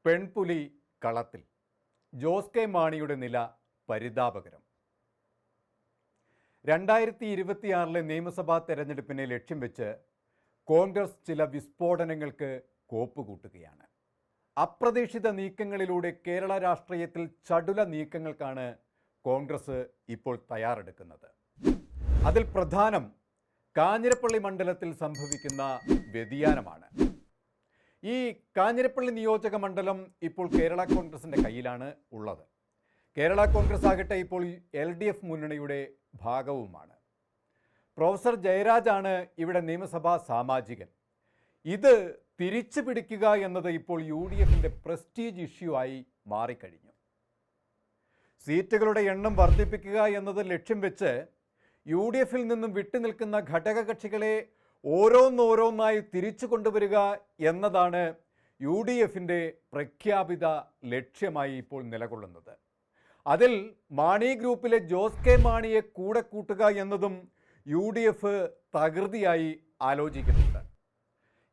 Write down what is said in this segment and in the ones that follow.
പെൺപുലി കളത്തിൽ ജോസ് കെ മാണിയുടെ നില പരിതാപകരം. 2026 നിയമസഭാ തെരഞ്ഞെടുപ്പിനെ ലക്ഷ്യം വെച്ച് കോൺഗ്രസ് ചില വിസ്ഫോടനങ്ങൾക്ക് കോപ്പുകൂട്ടുകയാണ്. അപ്രതീക്ഷിത നീക്കങ്ങളിലൂടെ കേരള രാഷ്ട്രീയത്തിൽ ചടുല നീക്കങ്ങൾക്കാണ് കോൺഗ്രസ് ഇപ്പോൾ തയ്യാറെടുക്കുന്നത്. അതിൽ പ്രധാനം കാഞ്ഞിരപ്പള്ളി മണ്ഡലത്തിൽ സംഭവിക്കുന്ന വ്യതിയാനമാണ്. ഈ കാഞ്ഞിരപ്പള്ളി നിയോജക മണ്ഡലം ഇപ്പോൾ കേരള കോൺഗ്രസിൻ്റെ കയ്യിലാണ് ഉള്ളത്. കേരള കോൺഗ്രസ് ആകട്ടെ ഇപ്പോൾ LDF മുന്നണിയുടെ ഭാഗവുമാണ്. പ്രൊഫസർ ജയരാജാണ് ഇവിടെ നിയമസഭാ സാമാജികൻ. ഇത് തിരിച്ചു പിടിക്കുക എന്നത് ഇപ്പോൾ UDFിൻ്റെ പ്രസ്റ്റീജ് ഇഷ്യൂ ആയി മാറിക്കഴിഞ്ഞു. സീറ്റുകളുടെ എണ്ണം വർദ്ധിപ്പിക്കുക എന്നത് ലക്ഷ്യം വെച്ച് UDFിൽ നിന്നും വിട്ടുനിൽക്കുന്ന ഘടകകക്ഷികളെ ഓരോന്നോരോന്നായി തിരിച്ചു കൊണ്ടുവരിക എന്നതാണ് UDFിൻ്റെ പ്രഖ്യാപിത ലക്ഷ്യമായി ഇപ്പോൾ നിലകൊള്ളുന്നത്. അതിൽ മാണി ഗ്രൂപ്പിലെ ജോസ് കെ മാണിയെ കൂടെ കൂട്ടുക എന്നതും UDF തകൃതിയായി ആലോചിക്കുന്നുണ്ട്.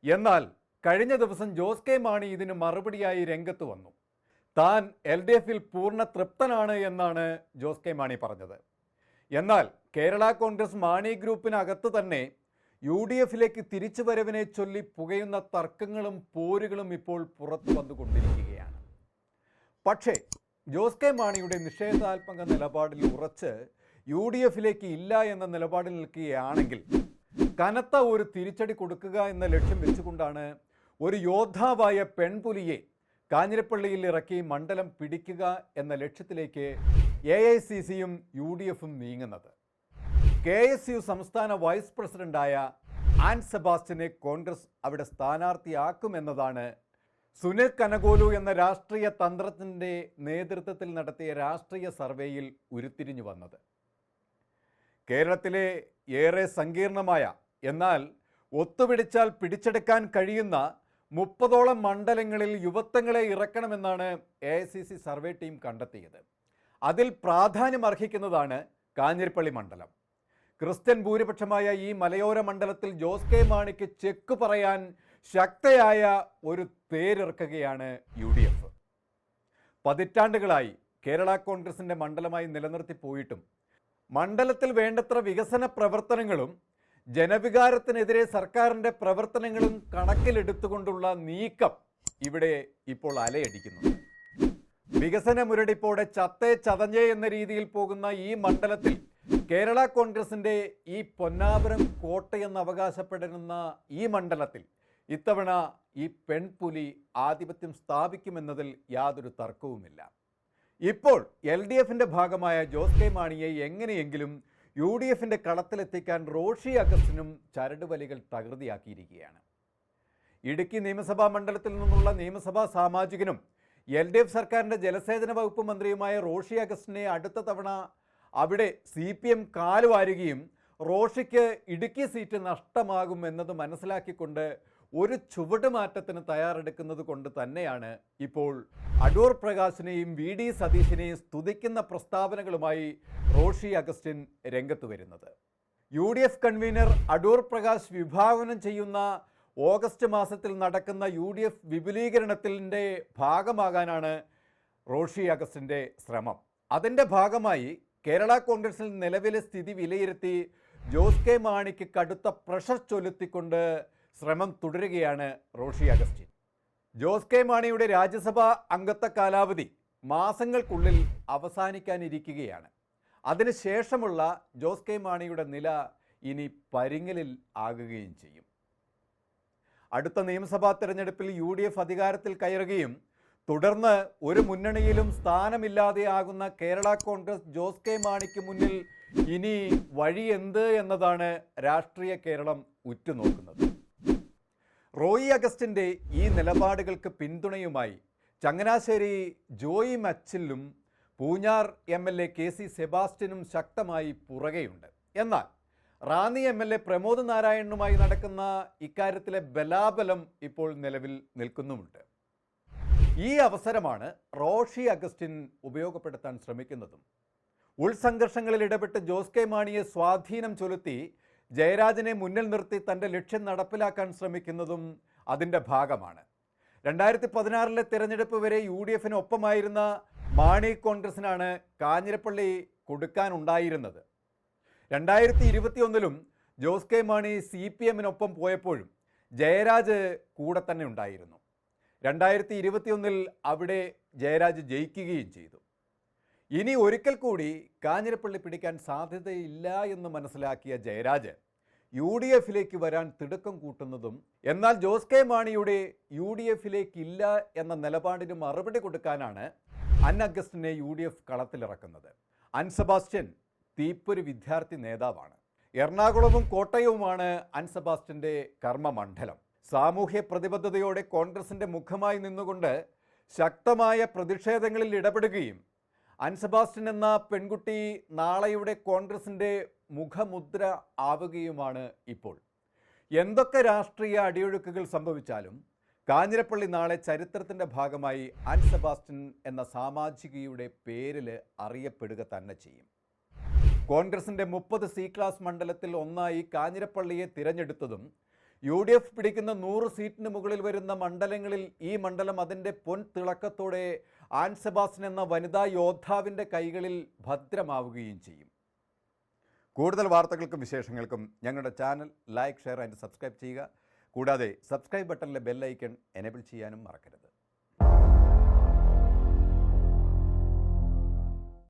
എന്നാൽ കഴിഞ്ഞ ദിവസം ജോസ് കെ മാണി ഇതിന് മറുപടിയായി രംഗത്ത് വന്നു. താൻ LDFിൽ പൂർണ്ണ തൃപ്തനാണ് എന്നാണ് ജോസ് കെ മാണി പറഞ്ഞത്. എന്നാൽ കേരള കോൺഗ്രസ് മാണി ഗ്രൂപ്പിനകത്ത് തന്നെ UDFിലേക്ക് തിരിച്ചുവരവിനെ ചൊല്ലി പുകയുന്ന തർക്കങ്ങളും പോരുകളും ഇപ്പോൾ പുറത്തു വന്നുകൊണ്ടിരിക്കുകയാണ്. പക്ഷേ ജോസ് കെ മാണിയുടെ നിഷേധാത്മക നിലപാടിൽ ഉറച്ച് UDFിലേക്ക് ഇല്ല എന്ന നിലപാടിൽ നിൽക്കുകയാണെങ്കിൽ കനത്ത ഒരു തിരിച്ചടി കൊടുക്കുക എന്ന ലക്ഷ്യം വെച്ചുകൊണ്ടാണ് ഒരു യോദ്ധാവായ പെൺപുലിയെ കാഞ്ഞിരപ്പള്ളിയിൽ ഇറക്കി മണ്ഡലം പിടിക്കുക എന്ന ലക്ഷ്യത്തിലേക്ക് AICCയും UDFും നീങ്ങുന്നത്. KSU സംസ്ഥാന വൈസ് പ്രസിഡന്റായ ആൻ സെബാസ്റ്റ്യനെ കോൺഗ്രസ് അവിടെ സ്ഥാനാർത്ഥിയാക്കുമെന്നതാണ് സുനിൽ കനകോലു എന്ന രാഷ്ട്രീയ തന്ത്രജ്ഞന്റെ നേതൃത്വത്തിൽ നടത്തിയ രാഷ്ട്രീയ സർവേയിൽ ഉരുത്തിരിഞ്ഞു വന്നത്. കേരളത്തിലെ ഏറെ സങ്കീർണമായ എന്നാൽ ഒത്തുപിടിച്ചാൽ പിടിച്ചെടുക്കാൻ കഴിയുന്ന 30ഓളം മണ്ഡലങ്ങളിൽ യുവത്വങ്ങളെ ഇറക്കണമെന്നാണ് AICC സർവേ ടീം കണ്ടെത്തിയത്. അതിൽ പ്രാധാന്യം അർഹിക്കുന്നതാണ് കാഞ്ഞിരപ്പള്ളി മണ്ഡലം. ക്രിസ്ത്യൻ ഭൂരിപക്ഷമായ ഈ മലയോര മണ്ഡലത്തിൽ ജോസ് കെ മാണിക്ക് ചെക്ക് പറയാൻ ശക്തയായ ഒരു തേരിറക്കുകയാണ് UDF. പതിറ്റാണ്ടുകളായി കേരള കോൺഗ്രസിൻ്റെ മണ്ഡലമായി നിലനിർത്തി പോയിട്ടും മണ്ഡലത്തിൽ വേണ്ടത്ര വികസന പ്രവർത്തനങ്ങളും ജനവികാരത്തിനെതിരെ സർക്കാരിൻ്റെ പ്രവർത്തനങ്ങളും കണക്കിലെടുത്തുകൊണ്ടുള്ള നീക്കം ഇവിടെ ഇപ്പോൾ അലയടിക്കുന്നുണ്ട്. വികസന മുരടിപ്പോടെ ചത്തേ ചതഞ്ഞേ എന്ന രീതിയിൽ പോകുന്ന ഈ മണ്ഡലത്തിൽ കേരള കോൺഗ്രസിൻ്റെ ഈ പൊന്നാപുരം കോട്ടയെന്ന് അവകാശപ്പെടുന്ന ഈ മണ്ഡലത്തിൽ ഇത്തവണ ഈ പെൺപുലി ആധിപത്യം സ്ഥാപിക്കുമെന്നതിൽ യാതൊരു തർക്കവുമില്ല. ഇപ്പോൾ LDFിൻ്റെ ഭാഗമായ ജോസ് കെ മാണിയെ എങ്ങനെയെങ്കിലും UDFിൻ്റെ കളത്തിലെത്തിക്കാൻ റോഷി അഗസ്റ്റിനും ചരടുവലികൾ തകൃതിയാക്കിയിരിക്കുകയാണ്. ഇടുക്കി നിയമസഭാ മണ്ഡലത്തിൽ നിന്നുള്ള നിയമസഭാ സാമാജികനും LDF സർക്കാരിൻ്റെ ജലസേചന വകുപ്പ് മന്ത്രിയുമായ റോഷി അഗസ്റ്റിനെ അടുത്ത തവണ അവിടെ CPM കാലുവാരുകയും റോഷിക്ക് ഇടുക്കി സീറ്റ് നഷ്ടമാകും എന്നത് മനസ്സിലാക്കിക്കൊണ്ട് ഒരു ചുവടുമാറ്റത്തിന് തയ്യാറെടുക്കുന്നത് കൊണ്ട് തന്നെയാണ് ഇപ്പോൾ അടൂർ പ്രകാശിനെയും VD സതീശിനെയും സ്തുതിക്കുന്ന പ്രസ്താവനകളുമായി റോഷി അഗസ്റ്റിൻ രംഗത്ത് വരുന്നത്. UDF കൺവീനർ അടൂർ പ്രകാശ് വിഭാവനം ചെയ്യുന്ന ഓഗസ്റ്റ് മാസത്തിൽ നടക്കുന്ന UDF വിപുലീകരണത്തിൻ്റെ ഭാഗമാകാനാണ് റോഷി അഗസ്റ്റിൻ്റെ ശ്രമം. അതിൻ്റെ ഭാഗമായി കേരള കോൺഗ്രസിൽ നിലവിലെ സ്ഥിതി വിലയിരുത്തി ജോസ് കെ മാണിക്ക് കടുത്ത പ്രഷർ ചൊലുത്തിക്കൊണ്ട് ശ്രമം തുടരുകയാണ് റോഷി അഗസ്റ്റിൻ. ജോസ് കെ മാണിയുടെ രാജ്യസഭാ അംഗത്വ കാലാവധി മാസങ്ങൾക്കുള്ളിൽ അവസാനിക്കാനിരിക്കുകയാണ്. അതിനുശേഷമുള്ള ജോസ് കെ മാണിയുടെ നില ഇനി പരിങ്ങലിൽ ആകുകയും ചെയ്യും. അടുത്ത നിയമസഭാ തെരഞ്ഞെടുപ്പിൽ UDF അധികാരത്തിൽ കയറുകയും തുടർന്ന് ഒരു മുന്നണിയിലും സ്ഥാനമില്ലാതെയാകുന്ന കേരള കോൺഗ്രസ് ജോസ് കെ മാണിക്ക് മുന്നിൽ ഇനി വഴി എന്ത് എന്നതാണ് രാഷ്ട്രീയ കേരളം ഉറ്റുനോക്കുന്നത്. റോയി അഗസ്റ്റിൻ്റെ ഈ നിലപാടുകൾക്ക് പിന്തുണയുമായി ചങ്ങനാശ്ശേരി ജോയി മച്ചിലും പൂഞ്ഞാർ MLA KC സെബാസ്റ്റ്യനും ശക്തമായി പുറകെയുണ്ട്. എന്നാൽ റാന്നി MLA പ്രമോദ് നാരായണനുമായി നടക്കുന്ന ഇക്കാര്യത്തിലെ ബലാബലം ഇപ്പോൾ നിലവിൽ നിൽക്കുന്നുമുണ്ട്. ഈ അവസരമാണ് റോഷി അഗസ്റ്റിൻ ഉപയോഗപ്പെടുത്താൻ ശ്രമിക്കുന്നതും. ഉൾസംഘർഷങ്ങളിൽ ഇടപെട്ട് ജോസ് കെ മാണിയെ സ്വാധീനം ചെലുത്തി ജയരാജനെ മുന്നിൽ നിർത്തി തൻ്റെ ലക്ഷ്യം നടപ്പിലാക്കാൻ ശ്രമിക്കുന്നതും അതിൻ്റെ ഭാഗമാണ്. 2016 തിരഞ്ഞെടുപ്പ് വരെ UDF ഒപ്പമായിരുന്ന മാണി കോൺഗ്രസിനാണ് കാഞ്ഞിരപ്പള്ളി കൊടുക്കാനുണ്ടായിരുന്നത്. 2021 ജോസ് കെ മാണി CPM പോയപ്പോഴും ജയരാജ് കൂടെ തന്നെ ഉണ്ടായിരുന്നു. 2021 അവിടെ ജയരാജ് ജയിക്കുകയും ചെയ്തു. ഇനി ഒരിക്കൽ കൂടി കാഞ്ഞിരപ്പള്ളി പിടിക്കാൻ സാധ്യതയില്ല എന്ന് മനസ്സിലാക്കിയ ജയരാജ് UDF വരാൻ തിടുക്കം കൂട്ടുന്നതും, എന്നാൽ ജോസ് കെ മാണിയുടെ UDF ഇല്ല എന്ന നിലപാടിന് മറുപടി കൊടുക്കാനാണ് അൻ അഗസ്റ്റിനെ UDF കളത്തിലിറക്കുന്നത്. അൻ സെബാസ്റ്റ്യൻ തീപ്പൊരു വിദ്യാർത്ഥി നേതാവാണ്. എറണാകുളവും കോട്ടയവുമാണ് അൻ സെബാസ്റ്റ്യൻ്റെ കർമ്മമണ്ഡലം. സാമൂഹ്യ പ്രതിബദ്ധതയോടെ കോൺഗ്രസിൻ്റെ മുഖമായി നിന്നുകൊണ്ട് ശക്തമായ പ്രതിഷേധങ്ങളിൽ ഇടപെടുകയും അൻ സെബാസ്റ്റ്യൻ എന്ന പെൺകുട്ടി നാളെയുടെ കോൺഗ്രസിൻ്റെ മുഖമുദ്ര ആവുകയുമാണ് ഇപ്പോൾ. എന്തൊക്കെ രാഷ്ട്രീയ അടിയൊഴുക്കുകൾ സംഭവിച്ചാലും കാഞ്ഞിരപ്പള്ളി നാളെ ചരിത്രത്തിൻ്റെ ഭാഗമായി അൻ സെബാസ്റ്റ്യൻ എന്ന സാമാജികയുടെ പേരിൽ അറിയപ്പെടുക തന്നെ ചെയ്യും. കോൺഗ്രസിൻ്റെ 30 C ക്ലാസ് മണ്ഡലത്തിൽ ഒന്നായി കാഞ്ഞിരപ്പള്ളിയെ തിരഞ്ഞെടുത്തതും UDF പിടിക്കുന്ന 100 സീറ്റിന് മുകളിൽ വരുന്ന മണ്ഡലങ്ങളിൽ ഈ മണ്ഡലം അതിൻ്റെ പൊൻ തിളക്കത്തോടെ ആൻ സെബാസ്റ്റ്യൻ എന്ന വനിതാ യോദ്ധാവിൻ്റെ കൈകളിൽ ഭദ്രമാവുകയും ചെയ്യും. കൂടുതൽ വാർത്തകൾക്കും വിശേഷങ്ങൾക്കും ഞങ്ങളുടെ channel like, share and subscribe ചെയ്യുക. കൂടാതെ സബ്സ്ക്രൈബ് ബട്ടണിലെ ബെൽ ഐക്കൺ എനേബിൾ ചെയ്യാനും മറക്കരുത്.